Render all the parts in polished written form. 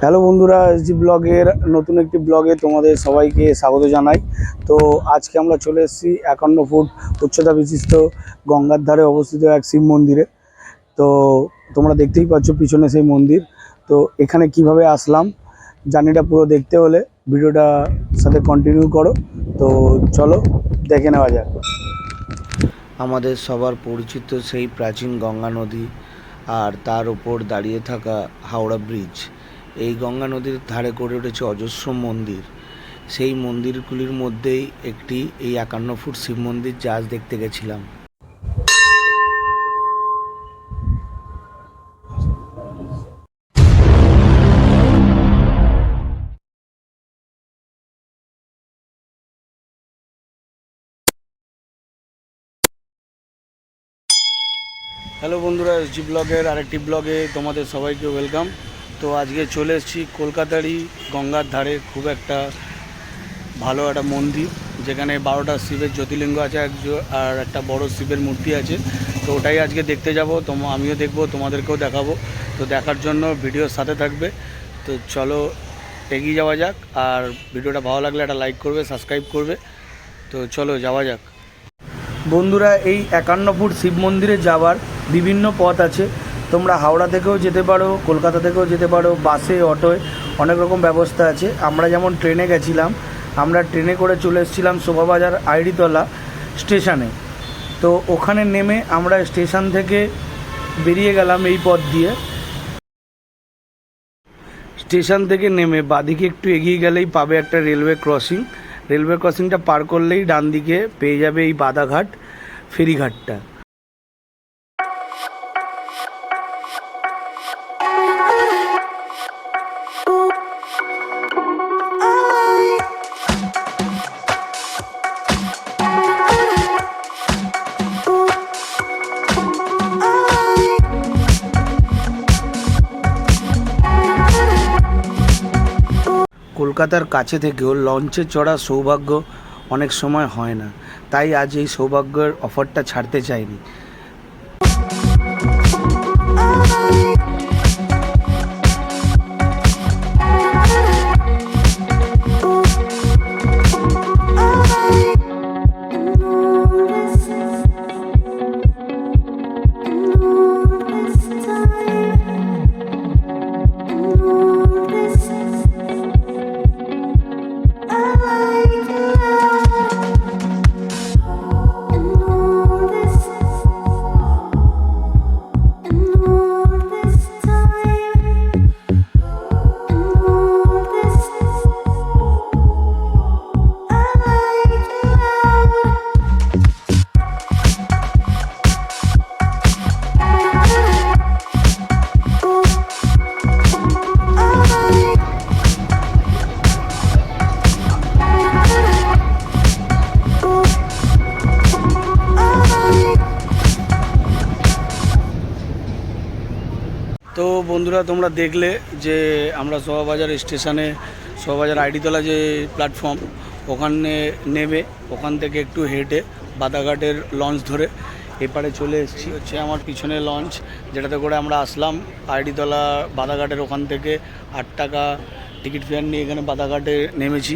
Hello বন্ধুরা, SG ব্লগের নতুন একটি ব্লগে তোমাদের সবাইকে স্বাগত জানাই। তো আজকে আমরা চলে এসেছি 51 ফুট উচ্চতা বিশিষ্ট গঙ্গার ধারে অবস্থিত এক শিব মন্দিরে। তো তোমরা দেখতেই পাচ্ছ পিছনে সেই মন্দির। তো এখানে কিভাবে আসলাম জার্নিটা পুরো দেখতে হলে ভিডিওটা সাথে কন্টিনিউ করো। তো চলো দেখে নেওয়া যাক। আমাদের সবার পরিচিত সেই প্রাচীন গঙ্গা নদী আর তার উপর দাঁড়িয়ে থাকা হাওড়া ব্রিজ। এই গঙ্গা নদীর ধারে গড়ে উঠেছে অজস্র মন্দির। সেই মন্দিরগুলির মধ্যেই একটি এই 51 ফুট শিব মন্দির, যা আজ দেখতে গেছিলাম। হ্যালো বন্ধুরা, এসজি ব্লগের আরেকটি ব্লগে তোমাদের সবাইকে ওয়েলকাম। তো আজকে চলে এসেছি কলকাতারই গঙ্গার ধারে খুব একটা ভালো একটা মন্দির, যেখানে 12টা শিবের জ্যোতির্লিঙ্গ আছে আর একটা বড় শিবের মূর্তি আছে। তো ওটাই আজকে দেখতে যাব, আমিও দেখবো, তোমাদেরকেও দেখাবো। তো দেখার জন্য ভিডিওর সাথে থাকবে। তো চলো এগিয়ে যাওয়া যাক। আর ভিডিওটা ভালো লাগলে একটা লাইক করবে, সাবস্ক্রাইব করবে। তো চলো যাওয়া যাক। বন্ধুরা, এই 51 ফুট শিব মন্দিরে যাওয়ার বিভিন্ন পথ আছে। তোমরা হাওড়া থেকেও যেতে পারো, কলকাতা থেকেও যেতে পারো, বাসে, অটোয় অনেক রকম ব্যবস্থা আছে। আমরা যেমন ট্রেনে গেছিলাম, আমরা ট্রেনে করে চলে এসেছিলাম শোভাবাজার আইডিতলা স্টেশনে। তো ওখানে নেমে আমরা স্টেশন থেকে বেরিয়ে গেলাম এই পথ দিয়ে। স্টেশন থেকে নেমে বাঁদিকে একটু এগিয়ে গেলেই পাবে একটা রেলওয়ে ক্রসিং। রেলওয়ে ক্রসিংটা পার করলেই ডান দিকে পেয়ে যাবে এই বাদাঘাট ফেরিঘাটটা। কলকাতার কাছে থেকেও লঞ্চে চড়ার সৌভাগ্য অনেক সময় হয় না, তাই আজ এই সৌভাগ্যের অফারটা ছাড়তে চাইনি। তো বন্ধুরা, তোমরা দেখলে যে আমরা শোভাবাজার স্টেশনে, শোভাবাজার আইডিতলা যে প্ল্যাটফর্ম, ওখানে নেমে ওখান থেকে একটু হেঁটে বাদাঘাটের লঞ্চ ধরে এপারে চলে এসেছি। হচ্ছে আমার পিছনে লঞ্চ, যেটাতে করে আমরা আসলাম আইডিতলা বাদাঘাটের ওখান থেকে 8 টাকা টিকিট ফেয়ার নিয়ে এখানে বাদাঘাটে নেমেছি।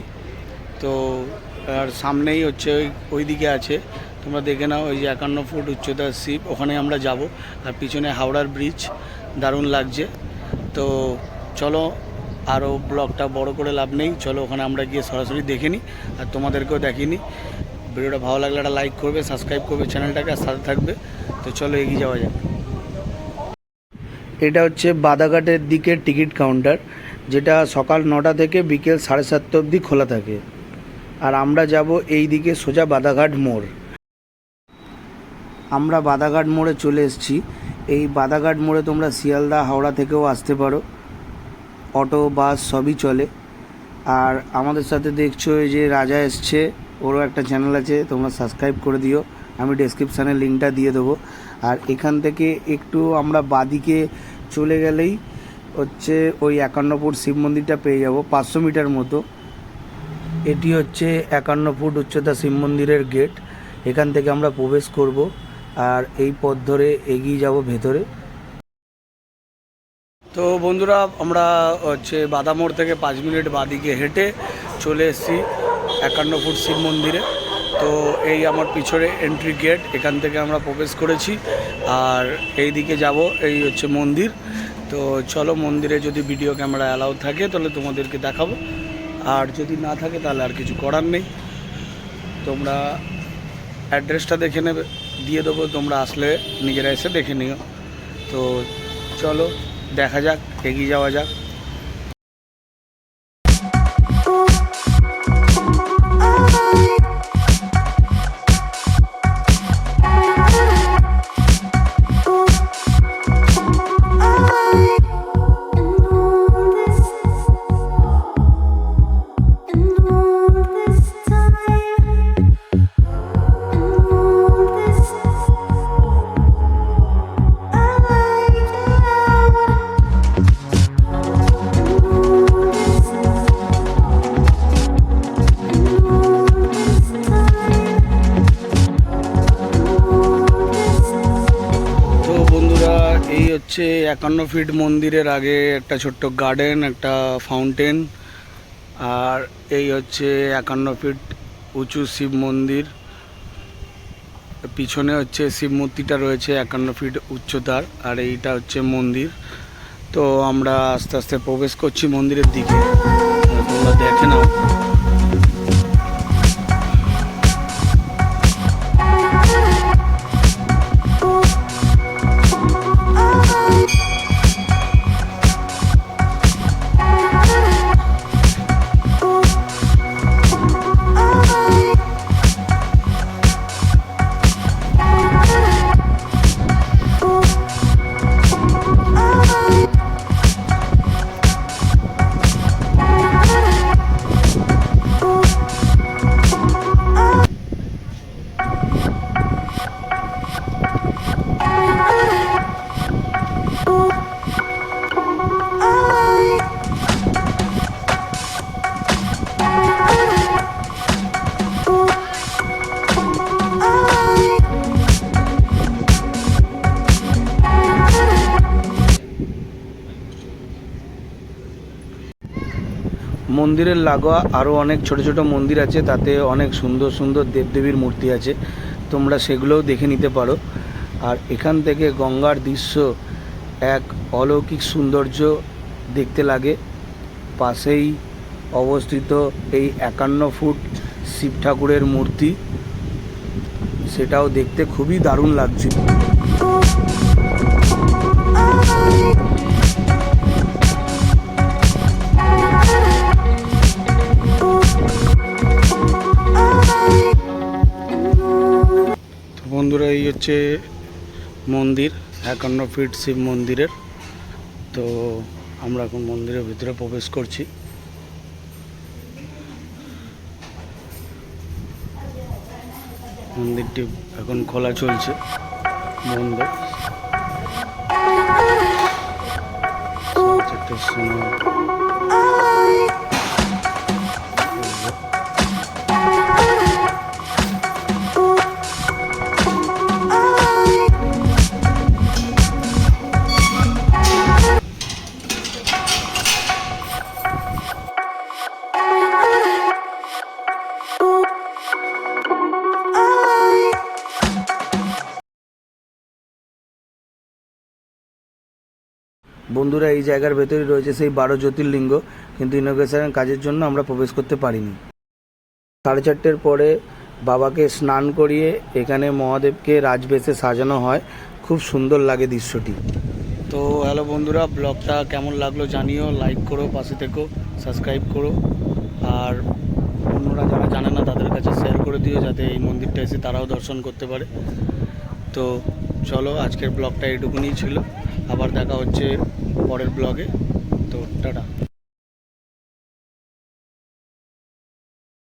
তো আর সামনেই হচ্ছে ওই দিকে আছে, তোমরা দেখে নাও, ওই যে 51 ফুট উচ্চতার শিব, ওখানে আমরা যাব। আর পিছনে হাওড়ার ব্রিজ, দারুণ লাগছে। তো চলো, আরও ব্লগটা বড় করে লাভ নেই, চলো ওখানে আমরা গিয়ে সরাসরি দেখে নিই আর তোমাদেরকেও দেখিনি। ভিডিওটা ভালো লাগলে একটা লাইক করবে, সাবস্ক্রাইব করবে চ্যানেলটাকে, আর সাথে থাকবে। তো চলো এগিয়ে যাওয়া যাক। এটা হচ্ছে বাদাঘাটের দিকে টিকিট কাউন্টার, যেটা সকাল 9টা থেকে বিকেল 7:30 অবধি খোলা থাকে। আর আমরা যাব এই দিকে সোজা বাদাঘাট মোড়। আমরা বাদাঘাট মোড়ে চলে এসেছি। এই বাদাঘাট মোড়ে তোমরা শিয়ালদা, হাওড়া থেকেও আসতে পারো, অটো, বাস সবই চলে। আর আমাদের সাথে দেখছো এই যে রাজা এসছে, ওরও একটা চ্যানেল আছে, তোমরা সাবস্ক্রাইব করে দিও, আমি ডেসক্রিপশানে লিঙ্কটা দিয়ে দেবো। আর এখান থেকে একটু আমরা বাদিকে চলে গেলেই হচ্ছে ওই 51 ফুট শিব মন্দিরটা পেয়ে যাব, 500 মিটার মতো। এটি হচ্ছে 51 ফুট উচ্চতা শিব মন্দিরের গেট। এখান থেকে আমরা প্রবেশ করব আর এই পথ ধরে এগিয়ে যাব ভেতরে। তো বন্ধুরা আমরা হচ্ছে বাদামোড় থেকে 5 মিনিট বাদিকে হেঁটে চলে এসেছি 51 ফুট শিব মন্দিরে। তো এই আমার পিছনে এন্ট্রি গেট, এখান থেকে আমরা প্রবেশ করেছি। আর এই দিকে যাব, এই হচ্ছে মন্দির। তো চলো, মন্দিরে যদি ভিডিও ক্যামেরা অ্যালাউ থাকে তাহলে তোমাদেরকে দেখাবো, আর যদি না থাকে তাহলে আর কিছু করার নেই। তোমরা অ্যাড্রেসটা দেখে নেবে, দিয়ে দেবো, তোমরা আসলে নিজেরা এসে দেখে নিও। তো চলো দেখা যাক, এগিয়ে যাওয়া যাক। এই হচ্ছে 51 ফিট মন্দিরের আগে একটা ছোট্ট গার্ডেন, একটা ফাউন্টেন। আর এই হচ্ছে 51 ফিট উঁচু শিব মন্দির। পিছনে হচ্ছে শিব মূর্তিটা রয়েছে 51 ফিট উচ্চতার, আর এইটা হচ্ছে মন্দির। তো আমরা আস্তে আস্তে প্রবেশ করছি মন্দিরের দিকে, তোমরা দেখে নাও। মন্দিরের লাগোয়া আরও অনেক ছোট ছোট মন্দির আছে, তাতে অনেক সুন্দর সুন্দর দেবদেবীর মূর্তি আছে, তোমরা সেগুলোও দেখে নিতে পারো। আর এখান থেকে গঙ্গার দৃশ্য এক অলৌকিক সৌন্দর্য দেখতে লাগে। পাশেই অবস্থিত এই 51 ফুট শিব ঠাকুরের মূর্তি, সেটাও দেখতে খুবই দারুণ লাগছে। বন্ধুরা, এই হচ্ছে মন্দির 51 ফিট শিব মন্দিরের। তো আমরা এখন মন্দিরের ভিতরে প্রবেশ করছি। মন্দিরটি এখন খোলা চলছে, বন্ধ। বন্ধুরা, এই জায়গার ভেতরে রয়েছে সেই 12 জ্যোতির্লিঙ্গ, কিন্তু ইনোগ্রেশনের কাজের জন্য আমরা প্রবেশ করতে পারিনি। 4:30 পরে বাবাকে স্নান করিয়ে এখানে মহাদেবকে রাজবেশে সাজানো হয়, খুব সুন্দর লাগে দৃশ্যটি। তো হ্যালো বন্ধুরা, ব্লগটা কেমন লাগলো জানিও, লাইক করো, পাশে থেকো, সাবস্ক্রাইব করো, আর অন্যরা যারা জানে না তাদের কাছে শেয়ার করে দিও, যাতে এই মন্দিরটা এসে তারাও দর্শন করতে পারে। তো চলো, আজকের ব্লগটা এইটুকুনি ছিল, আবার দেখা হচ্ছে পরের ব্লগে। তো টাটা।